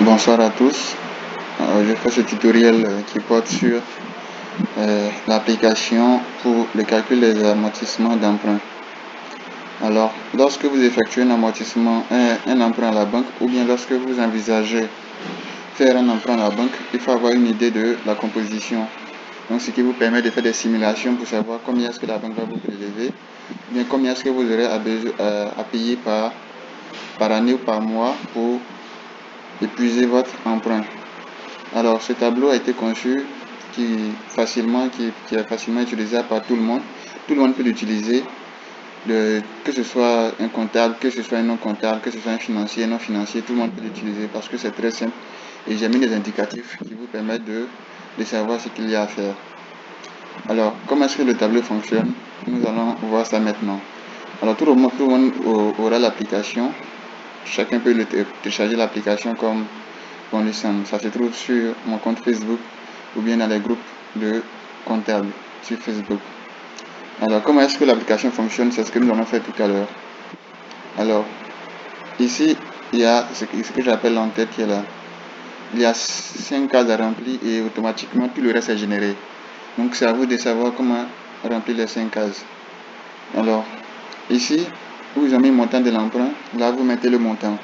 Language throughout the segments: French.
Bonsoir à tous. Je fais ce tutoriel qui porte sur l'application pour le calcul des amortissements d'emprunt. Alors, lorsque vous effectuez un amortissement, un emprunt à la banque, ou bien lorsque vous envisagez faire un emprunt à la banque, il faut avoir une idée de la composition. Donc, ce qui vous permet de faire des simulations pour savoir combien est-ce que la banque va vous prélever, ou bien combien est-ce que vous aurez à payer par année ou par mois pour épuiser votre emprunt. Alors, ce tableau a été conçu qui est facilement utilisable par tout le monde. Tout le monde peut l'utiliser, que ce soit un comptable, que ce soit un non comptable, que ce soit un financier, non financier, tout le monde peut l'utiliser parce que c'est très simple. Et j'ai mis des indicatifs qui vous permettent de savoir ce qu'il y a à faire. Alors, comment est-ce que le tableau fonctionne? Nous allons voir ça maintenant. Alors, tout le monde aura l'application. Chacun peut télécharger l'application comme bon lui semble. Ça se trouve sur mon compte Facebook ou bien dans les groupes de comptables sur Facebook. Alors, comment est-ce que l'application fonctionne? C'est ce que nous allons faire tout à l'heure. Alors, ici, il y a ce que j'appelle l'entête qui est là. Il y a 5 cases à remplir et automatiquement tout le reste est généré. Donc, c'est à vous de savoir comment remplir les 5 cases. Alors, ici, vous avez mis le montant de l'emprunt. Là, vous mettez le montant.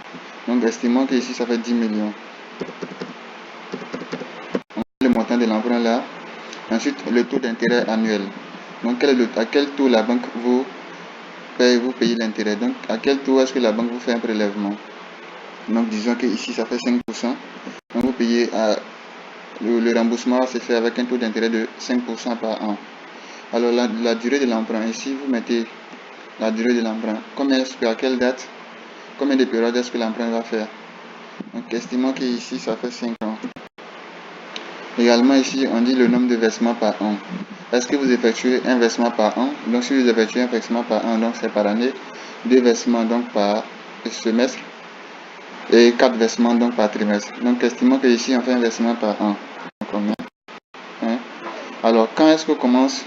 Donc, estimons que ici, ça fait 10 millions. Le montant de l'emprunt là. Ensuite, le taux d'intérêt annuel. Donc, à quel taux la banque vous payez l'intérêt. Donc, à quel taux est-ce que la banque vous fait un prélèvement? Donc, disons que ici, ça fait 5%. Donc, vous payez le remboursement se fait avec un taux d'intérêt de 5% par an. Alors, la durée de l'emprunt. Ici, vous mettez la durée de l'emprunt. À quelle date? Combien de périodes est-ce que l'emprunt va faire? Donc, estimons que ici, ça fait 5 ans. Également, ici, on dit le nombre de versements par an. Est-ce que vous effectuez un versement par an? Donc, si vous effectuez un versement par an, donc c'est par année. 2 versements, donc par semestre. Et 4 versements, donc par trimestre. Donc, estimons que ici, on fait un versement par an. Combien? Alors, quand est-ce qu'on commence?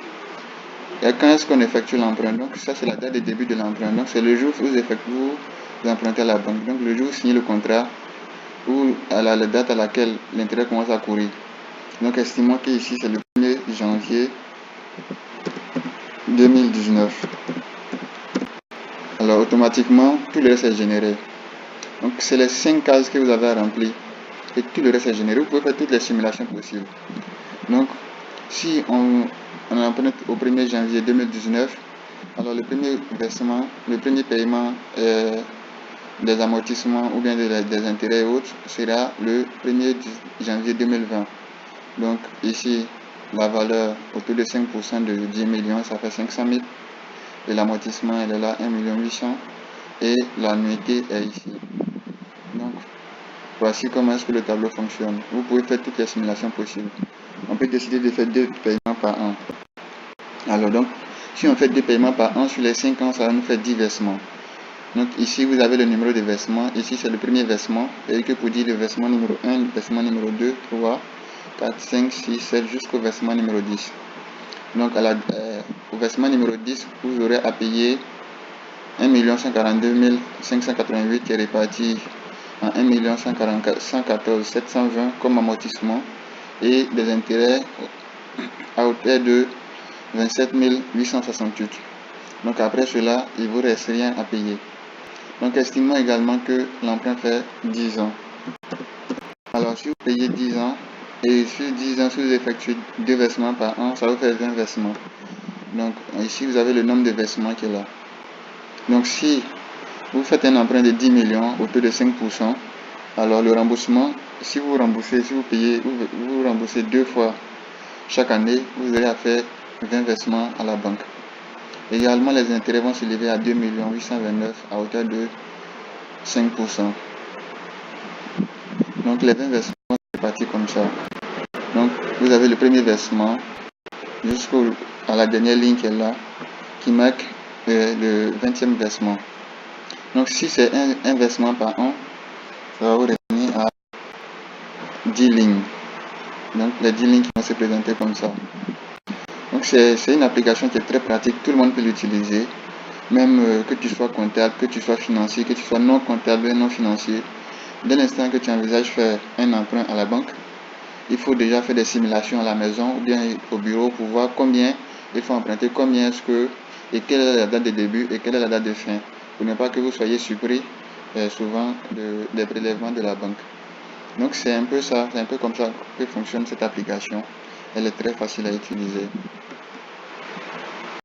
Et quand est-ce qu'on effectue l'emprunt? Donc, ça, c'est la date de début de l'emprunt. Donc, c'est le jour où vous empruntez à la banque. Donc, le jour où vous signez le contrat ou à la date à laquelle l'intérêt commence à courir. Donc, estimons que ici, c'est le 1er janvier 2019. Alors, automatiquement, tout le reste est généré. Donc, c'est les 5 cases que vous avez à remplir. Et tout le reste est généré. Vous pouvez faire toutes les simulations possibles. Donc, si on emprunte au 1er janvier 2019, alors le premier versement, le premier paiement des amortissements ou bien des intérêts et autres sera le 1er janvier 2020. Donc, ici, la valeur autour de 5% de 10 millions, ça fait 500 000. Et l'amortissement, elle est là, 1 800 000. Et l'annuité est ici. Donc, voici comment est-ce que le tableau fonctionne. Vous pouvez faire toutes les simulations possibles. On peut décider de faire 2 paiements par an. Alors donc, si on fait 2 paiements par an, sur les 5 ans, ça va nous faire 10 versements. Donc ici, vous avez le numéro de versement. Ici, c'est le premier versement. Et que pour dire le versement numéro 1, le versement numéro 2, 3, 4, 5, 6, 7, jusqu'au versement numéro 10. Donc, au versement numéro 10, vous aurez à payer 1 142 588 qui est réparti en 1 114 720 comme amortissement et des intérêts à hauteur de 27 868. Donc après cela, il ne vous reste rien à payer. Donc estimons également que l'emprunt fait 10 ans. Alors si vous payez 10 ans, et sur 10 ans, si vous effectuez 2 versements par an, ça vous fait 20 versements. Donc ici, vous avez le nombre de versements qui est là. Donc si vous faites un emprunt de 10 millions au taux de 5%, alors le remboursement, si vous payez, vous remboursez 2 fois chaque année, vous aurez à faire 20 versements à la banque. Également, les intérêts vont s'élever à 2 829 à hauteur de 5%. Donc les 20 versements sont répartis comme ça. Donc vous avez le premier versement jusqu'à la dernière ligne qui est là, qui marque le 20e versement. Donc si c'est un versement par an, ça va vous revenir à 10 lignes. Donc les 10 lignes qui vont se présenter comme ça. Donc c'est une application qui est très pratique, tout le monde peut l'utiliser. Même que tu sois comptable, que tu sois financier, que tu sois non comptable et non financier. Dès l'instant que tu envisages faire un emprunt à la banque, il faut déjà faire des simulations à la maison ou bien au bureau pour voir combien il faut emprunter, combien est-ce que, et quelle est la date de début et quelle est la date de fin, pour ne pas que vous soyez surpris souvent des prélèvements de la banque. Donc c'est un peu ça, c'est un peu comme ça que fonctionne cette application. Elle est très facile à utiliser.